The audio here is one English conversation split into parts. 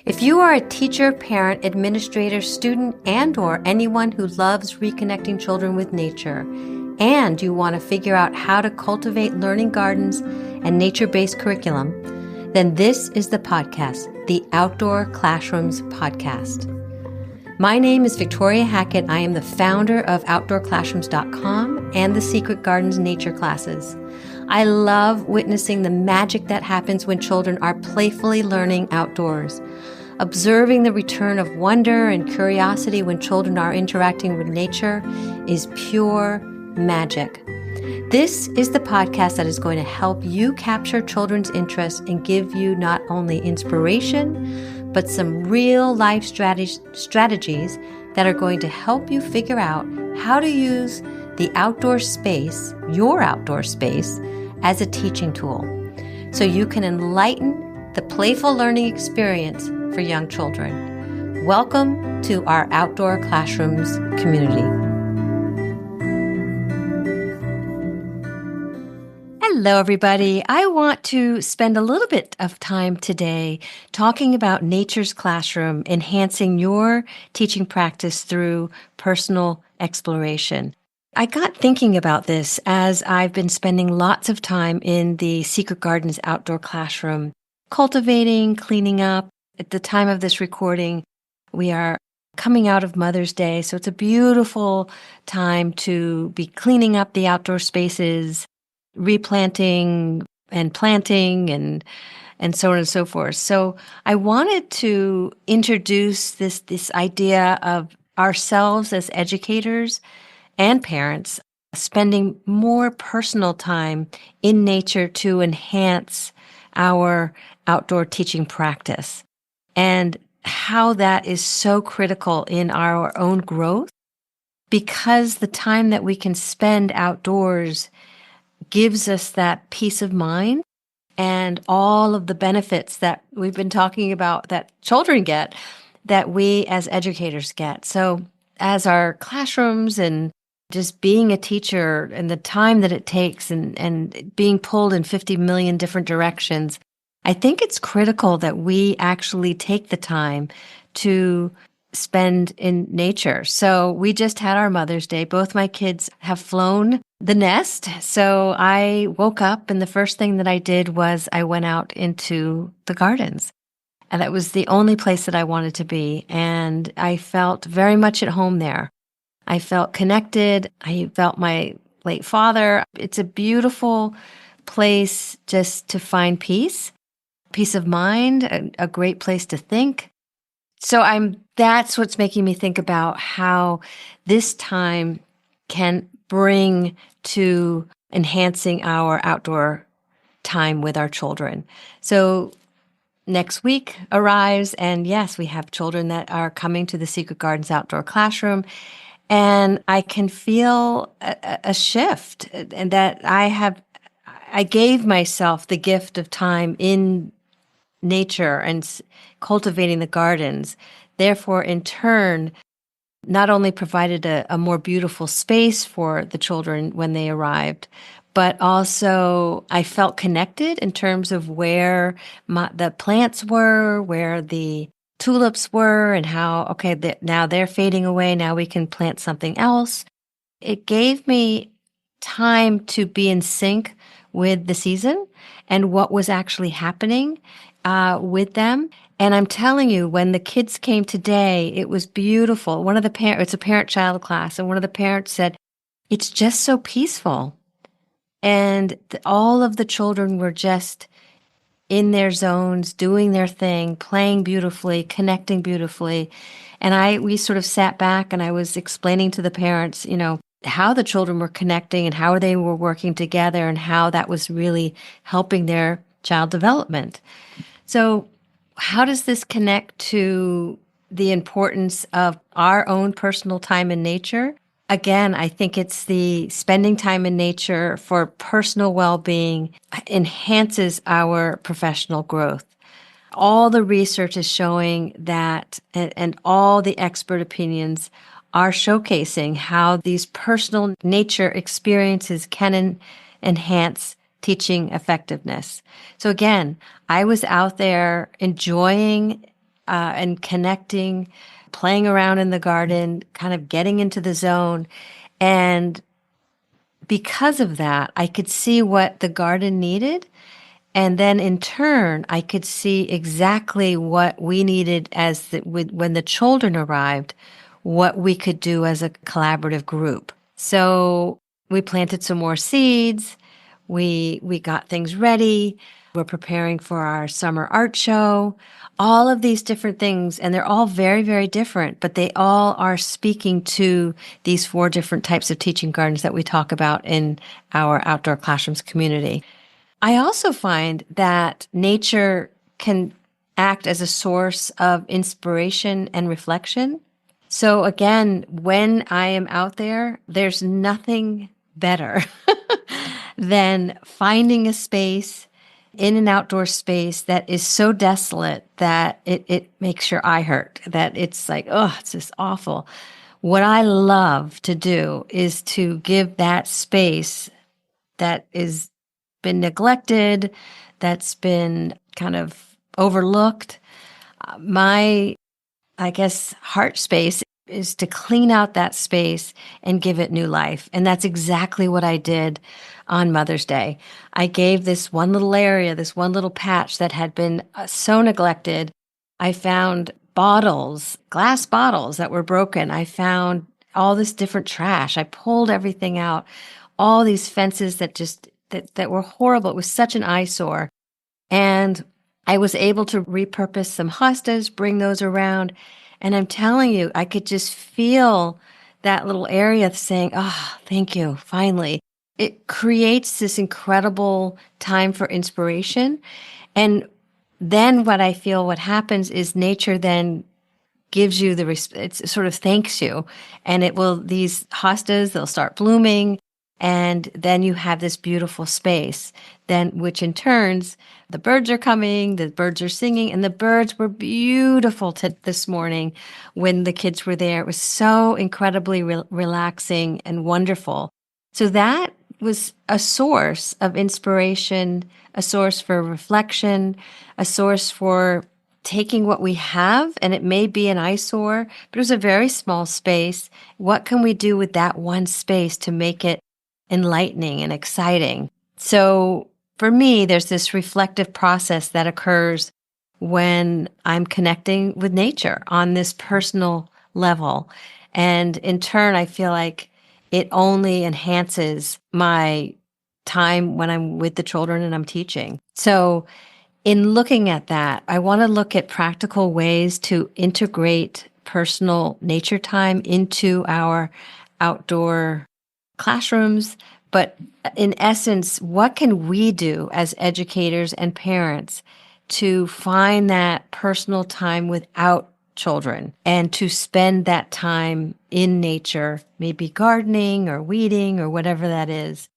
If you are a teacher, parent, administrator, student, and/or anyone who loves reconnecting children with nature, and you want to figure out how to cultivate learning gardens and nature-based curriculum, then this is the podcast, the Outdoor Classrooms podcast. My name is Victoria Hackett. I am the founder of Outdoor-Classrooms.com and the Secret Gardens Nature Classes. I love witnessing the magic that happens when children are playfully learning outdoors. Observing the return of wonder and curiosity when children are interacting with nature is pure magic. This is the podcast that is going to help you capture children's interest and give you not only inspiration, but some real life strategies that are going to help you figure out how to use the outdoor space, your outdoor space, as a teaching tool, so you can enlighten the playful learning experience for young children. Welcome to our Outdoor Classrooms community. Hello, everybody. I want to spend a little bit of time today talking about nature's classroom, enhancing your teaching practice through personal exploration. I got thinking about this as I've been spending lots of time in the Secret Gardens outdoor classroom, cultivating, cleaning up. At the time of this recording, we are coming out of Mother's Day, so it's a beautiful time to be cleaning up the outdoor spaces, replanting and planting and so on and so forth. So I wanted to introduce this idea of ourselves as educators and parents spending more personal time in nature to enhance our outdoor teaching practice, and how that is so critical in our own growth, because the time that we can spend outdoors gives us that peace of mind and all of the benefits that we've been talking about that children get, that we as educators get. So as our classrooms and just being a teacher and the time that it takes and being pulled in 50 million different directions, I think it's critical that we actually take the time to spend in nature. So we just had our Mother's Day. Both my kids have flown the nest. So I woke up and the first thing that I did was I went out into the gardens. And that was the only place that I wanted to be. And I felt very much at home there. I felt connected. I felt my late father. It's a beautiful place just to find peace of mind, a great place to think. So that's what's making me think about how this time can bring to enhancing our outdoor time with our children. So next week arrives, and yes, we have children that are coming to the Secret Gardens outdoor classroom. And I can feel a shift, and that I gave myself the gift of time in nature and cultivating the gardens. Therefore, in turn, not only provided a more beautiful space for the children when they arrived, but also I felt connected in terms of where the plants were, where the tulips were, and how, okay, now they're fading away. Now we can plant something else. It gave me time to be in sync with the season and what was actually happening with them. And I'm telling you, when the kids came today, it was beautiful. It's a parent-child class, and one of the parents said, "It's just so peaceful." And all of the children were just in their zones, doing their thing, playing beautifully, connecting beautifully. And we sort of sat back and I was explaining to the parents, how the children were connecting and how they were working together and how that was really helping their child development. So how does this connect to the importance of our own personal time in nature? Again, I think it's the spending time in nature for personal well-being enhances our professional growth. All the research is showing that, and all the expert opinions are showcasing how these personal nature experiences can enhance teaching effectiveness. So again, I was out there enjoying and connecting, playing around in the garden, kind of getting into the zone. And because of that, I could see what the garden needed. And then in turn, I could see exactly what we needed when the children arrived, what we could do as a collaborative group. So we planted some more seeds. We got things ready. We're preparing for our summer art show. All of these different things, and they're all very, very different, but they all are speaking to these 4 different types of teaching gardens that we talk about in our Outdoor Classrooms community. I also find that nature can act as a source of inspiration and reflection. So again, when I am out there, there's nothing better than finding a space in an outdoor space that is so desolate that it makes your eye hurt, that it's like, oh, it's just awful. What I love to do is to give that space that is been neglected, that's been kind of overlooked. My, I guess, heart space is to clean out that space and give it new life. And that's exactly what I did on Mother's Day. I gave this one little area, this one little patch that had been so neglected. I found bottles, glass bottles that were broken. I found all this different trash. I pulled everything out, all these fences that were horrible. It was such an eyesore. And I was able to repurpose some hostas, bring those around. And I'm telling you, I could just feel that little area saying, oh, thank you, finally. It creates this incredible time for inspiration. And then what happens is nature then gives you it sort of thanks you. And these hostas, they'll start blooming. And then you have this beautiful space, which in turns, the birds are coming, the birds are singing, and the birds were beautiful this morning when the kids were there. It was so incredibly relaxing and wonderful. So that was a source of inspiration, a source for reflection, a source for taking what we have, and it may be an eyesore, but it was a very small space. What can we do with that one space to make it enlightening and exciting? So for me, there's this reflective process that occurs when I'm connecting with nature on this personal level. And in turn, I feel like it only enhances my time when I'm with the children and I'm teaching. So in looking at that, I want to look at practical ways to integrate personal nature time into our outdoor classrooms. But in essence, what can we do as educators and parents to find that personal time without children and to spend that time in nature, maybe gardening or weeding or whatever that is?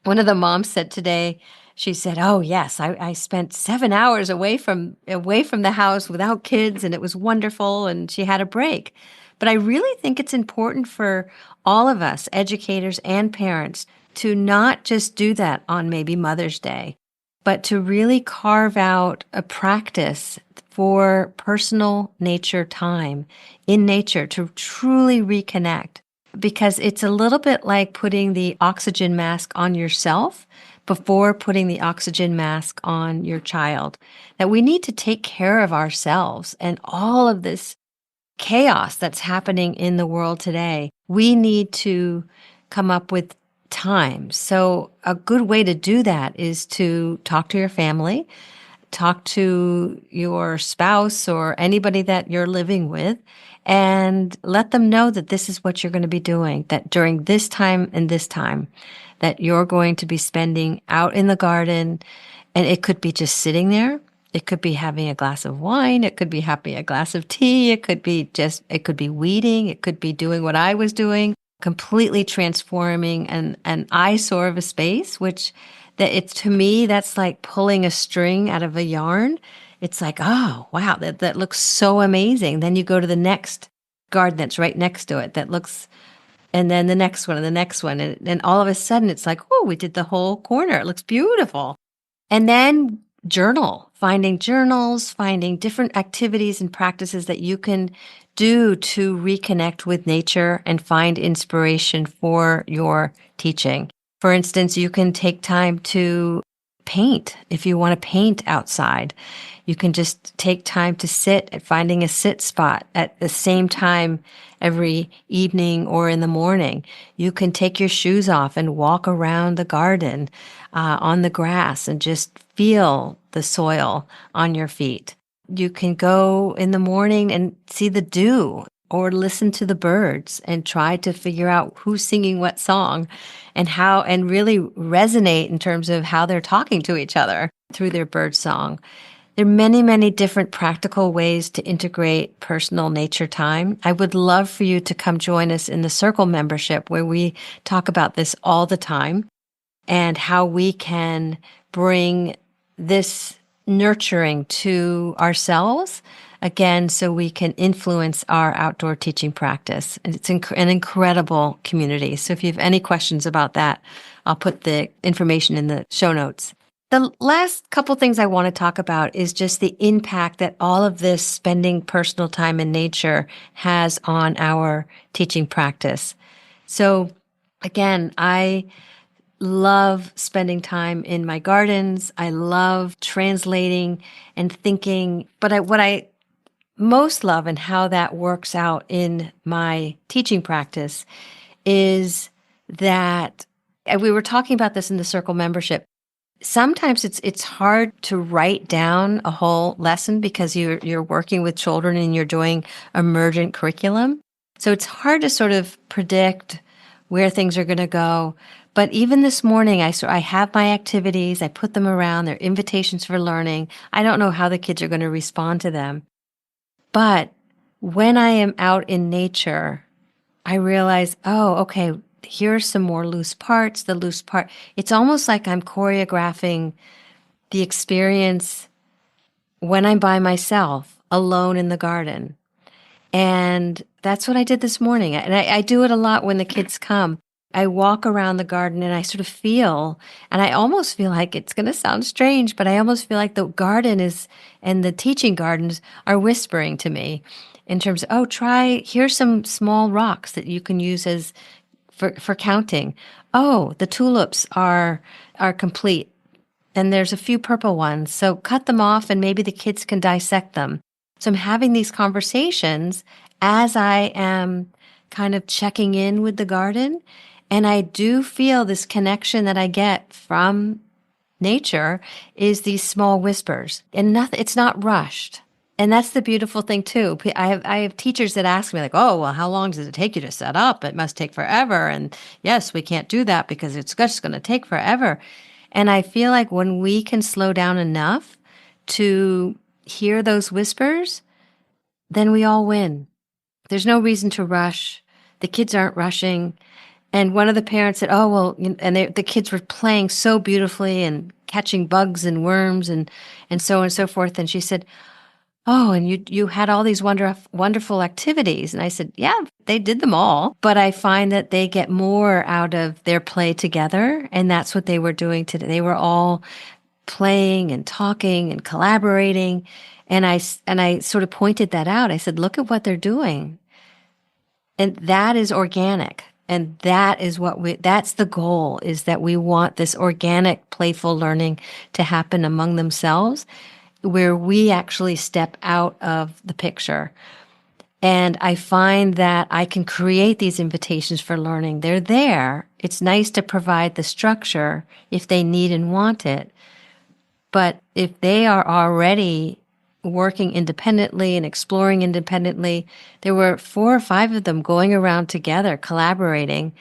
One of the moms said today, she said, "Oh yes, I spent 7 hours away from the house without kids, and it was wonderful." And she had a break. But I really think it's important for all of us, educators and parents, to not just do that on maybe Mother's Day, but to really carve out a practice for personal nature time in nature to truly reconnect. Because it's a little bit like putting the oxygen mask on yourself before putting the oxygen mask on your child. That we need to take care of ourselves and all of this chaos that's happening in the world today. We need to come up with time. So a good way to do that is to talk to your family, talk to your spouse or anybody that you're living with, and let them know that this is what you're going to be doing, that during this time and this time, that you're going to be spending out in the garden. And it could be just sitting there. It could be having a glass of wine. It could be having a glass of tea. It could be weeding. It could be doing what I was doing, completely transforming an eyesore of a space, which to me, that's like pulling a string out of a yarn. It's like, oh, wow, that looks so amazing. Then you go to the next garden that's right next to it and then the next one and the next one. And all of a sudden it's like, oh, we did the whole corner. It looks beautiful. And then journal, finding journals, finding different activities and practices that you can do to reconnect with nature and find inspiration for your teaching. For instance, you can take time to paint if you want to paint outside. You can just take time to sit at finding a sit spot at the same time every evening or in the morning. You can take your shoes off and walk around the garden on the grass and just feel the soil on your feet. You can go in the morning and see the dew or listen to the birds and try to figure out who's singing what song and how, and really resonate in terms of how they're talking to each other through their bird song. There are many, many different practical ways to integrate personal nature time. I would love for you to come join us in the Circle membership where we talk about this all the time and how we can bring this nurturing to ourselves, again, so we can influence our outdoor teaching practice. And it's an incredible community. So if you have any questions about that, I'll put the information in the show notes. The last couple things I want to talk about is just the impact that all of this spending personal time in nature has on our teaching practice. So again, I love spending time in my gardens. I love translating and thinking, but what I most love and how that works out in my teaching practice is that, and we were talking about this in the Circle membership. Sometimes it's hard to write down a whole lesson because you're working with children and you're doing emergent curriculum. So it's hard to sort of predict where things are going to go. But even this morning, I have my activities. I put them around. They're invitations for learning. I don't know how the kids are going to respond to them. But when I am out in nature, I realize, oh, okay, here's some more loose parts, the loose part. It's almost like I'm choreographing the experience when I'm by myself, alone in the garden. And that's what I did this morning. And I do it a lot when the kids come. I walk around the garden and I sort of feel, and I almost feel like it's going to sound strange, but I almost feel like the garden is, and the teaching gardens are whispering to me in terms of, oh, here's some small rocks that you can use as for counting. Oh, the tulips are complete. And there's a few purple ones. So cut them off and maybe the kids can dissect them. So I'm having these conversations as I am kind of checking in with the garden. And I do feel this connection that I get from nature is these small whispers. And nothing, it's not rushed. And that's the beautiful thing too. I have teachers that ask me like, oh, well, how long does it take you to set up? It must take forever. And yes, we can't do that because it's just going to take forever. And I feel like when we can slow down enough to hear those whispers, then we all win. There's no reason to rush. The kids aren't rushing. And one of the parents said, oh, well, and the kids were playing so beautifully and catching bugs and worms and so on and so forth. And she said, oh, and you had all these wonderful activities. And I said, yeah, they did them all. But I find that they get more out of their play together. And that's what they were doing today. They were all playing and talking and collaborating. And I sort of pointed that out. I said, look at what they're doing. And that is organic. And that is that's the goal, is that we want this organic, playful learning to happen among themselves, where we actually step out of the picture. And I find that I can create these invitations for learning. They're there. It's nice to provide the structure if they need and want it. But if they are already working independently and exploring independently, there were 4 or 5 of them going around together, collaborating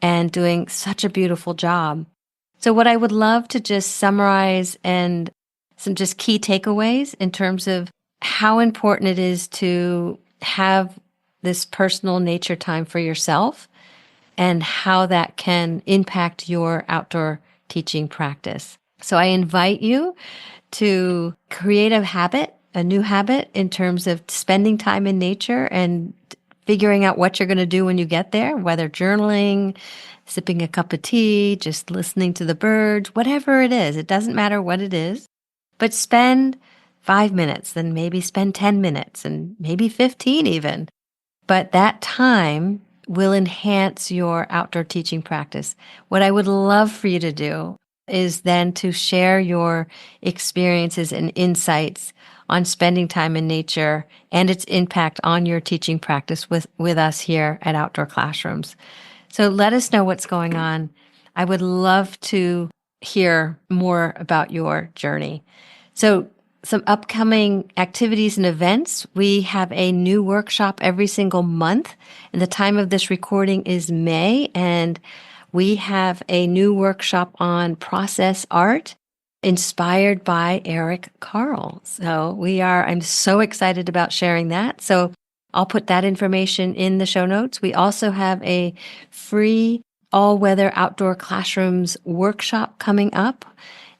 and doing such a beautiful job. So what I would love to just summarize and some just key takeaways in terms of how important it is to have this personal nature time for yourself and how that can impact your outdoor teaching practice. So I invite you to create a new habit in terms of spending time in nature and figuring out what you're going to do when you get there, whether journaling, sipping a cup of tea, just listening to the birds, whatever it is. It doesn't matter what it is. But spend 5 minutes, then maybe spend 10 minutes, and maybe 15 even. But that time will enhance your outdoor teaching practice. What I would love for you to do is then to share your experiences and insights on spending time in nature and its impact on your teaching practice with us here at Outdoor Classrooms. So let us know what's going on. I would love to hear more about your journey. So some upcoming activities and events. We have a new workshop every single month, and the time of this recording is May, and we have a new workshop on process art inspired by Eric Carle. So I'm so excited about sharing that. So I'll put that information in the show notes. We also have a free all-weather outdoor classrooms workshop coming up,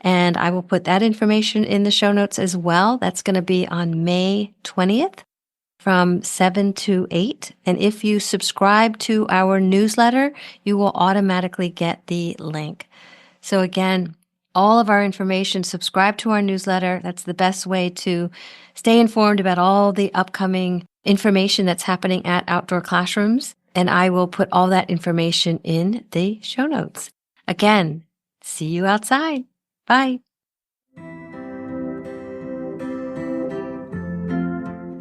and I will put that information in the show notes as well. That's going to be on May 20th from 7 to 8. And if you subscribe to our newsletter, you will automatically get the link. So again, all of our information, subscribe to our newsletter. That's the best way to stay informed about all the upcoming information that's happening at Outdoor Classrooms. And I will put all that information in the show notes. Again, see you outside. Bye.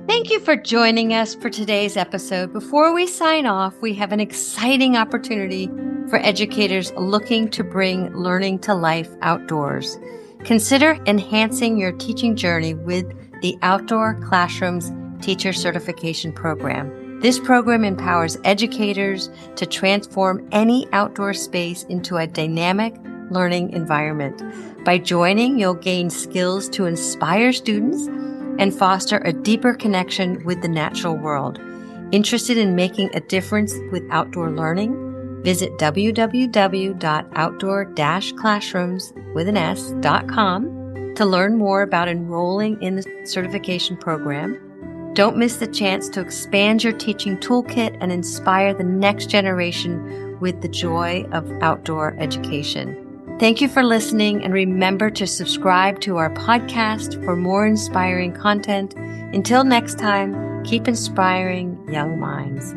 Thank you for joining us for today's episode. Before we sign off, we have an exciting opportunity for educators looking to bring learning to life outdoors. Consider enhancing your teaching journey with the Outdoor Classrooms Teacher Certification Program. This program empowers educators to transform any outdoor space into a dynamic learning environment. By joining, you'll gain skills to inspire students and foster a deeper connection with the natural world. Interested in making a difference with outdoor learning? Visit www.outdoor-classrooms.com to learn more about enrolling in the certification program. Don't miss the chance to expand your teaching toolkit and inspire the next generation with the joy of outdoor education. Thank you for listening, and remember to subscribe to our podcast for more inspiring content. Until next time, keep inspiring young minds.